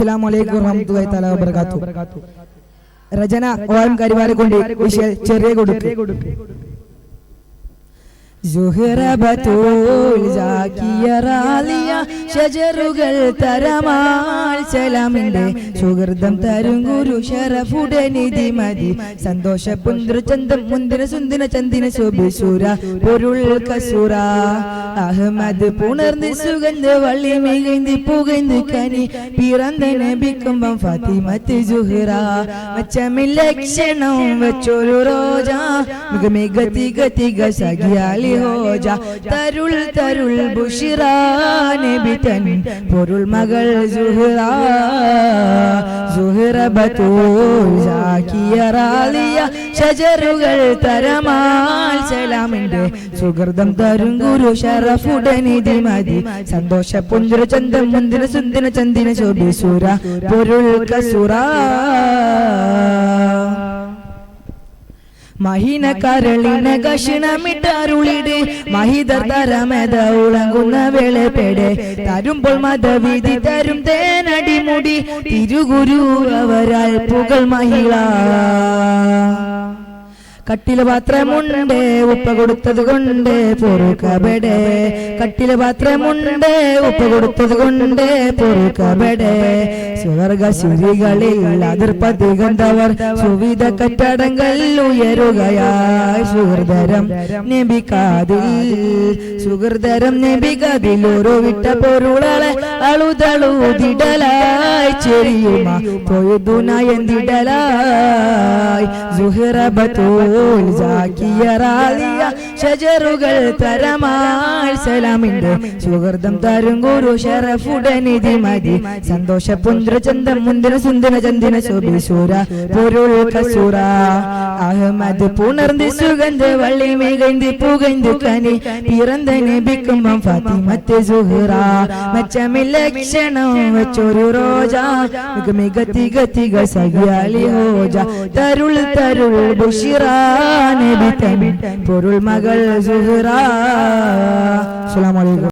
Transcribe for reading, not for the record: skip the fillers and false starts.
അസ്സലാമു അലൈക്കും വറഹ്മത്തുള്ളാഹി തആല വബറകാതുഹു. രചന ഓയം കരിവാരെ കൊണ്ട് ചെറിയ കൊടുക്ക്. സുഹ്റബത്തുൽ ജാകിയ റാലിയ ഷജറുകൾ തരമാൽ സലാമിന്റെ സുഹൃതം തരും ഗുരു ഷറഫുടനിധി മതി സന്തോഷ പുന്ദ്ര ചന്തം മുന്തിന സുന്ദിന ചന്ദിന ശോഭിസൂര പൊരുൾ കസൂര അഹമ്മദ് പുണർന്ന് സുഗന്ധ വള്ളി മികൈന്തി പുകൈന്ത് കനി പിറந்த നബിക്കുമ്പം ഫാത്തിമത്ത് സുഹ്റ മച്ചമിൽ ലക്ഷണം വെച്ചൊരു റോജ മിക തിക തിക സഖിയാലി ഹോജ തരുൾ തരുൾ ബുഷിറ നബി തൻ പൊരുൾ മകൾ സുഹ്റ സുഹ്റബത്തുൽ ജാകിയ റാലിയ ഷജറുകൾ തരമാൽ സലാമിന്റെ സുഹൃതം തരും ഗുരു ഷറഫുടനിധി മതി സന്തോഷ പുഞ്ചുര ചന്തം മുന്തിന സുന്ദിന ചന്ദിന ശോഭിസൂര പൊരുൾ കസുര മഹിന കരളിന കഷിണമിട്ടരുളിട് മഹിതർ തരമേത ഉളങ്ങുന്ന വേളപ്പെടെ തരുമ്പോൾ മതവിധി തരും തേനടിമുടി തിരുഗുരു അവരാൽ പുകൾ മഹിള കട്ടില് പാത്രമുണ്ട് ഉപ്പ കൊടുത്തത് കൊണ്ട് പൊറുക്കബടെ കട്ടില് പാത്രമുണ്ട് ഉപ്പ കൊടുത്തത് കൊണ്ട് പൊറുക്കബടെ സ്വർഗ ശിരികളിൽ അതിർപ്പതി ഗന്ധവർ സുവിധ കറ്റടങ്ങൾ ഉയരുകയായി സുഹൃതരം നബികാതിൽ സുഹൃതരം നബികാതിൽ ഒരു വിട്ട പൊരുളെ അളുതളുതിടലായി ചെറിയുമ പൊഴുതുനയന്തിടലായി സുഹ്റബത്തുൽ ജാകിയ റാലിയ ഷജറുകൾ തരമാൽ സലാമിന്റെ സുഹൃതം തരും ഗുരു ഷറഫുടനിധി മതി സന്തോഷ പുന്ദ്ര ചന്തം മുന്തിന സുന്ദന ചന്ദിന ശോഭിസൂര പൊരുൾ കസൂര അഹമ്മദ് പുണർന്ന് സുഗന്ധ വള്ളി മികൈന്തി പുകൈന്ത് കനി പിറந்த നബിക്കുമ്പം ഫാത്തിമത്ത് സുഹ്റ മച്ചമിൽ ലക്ഷണം വെച്ചൊരു റോജ മിക തിക തിക സഖിയാലി ഹോജ തരുൾ തരുൾ ബുഷിറ നബി തൻ പൊരുൾ മകൾ സുഹ്റ. അസ്സലാമു അലൈക്കും.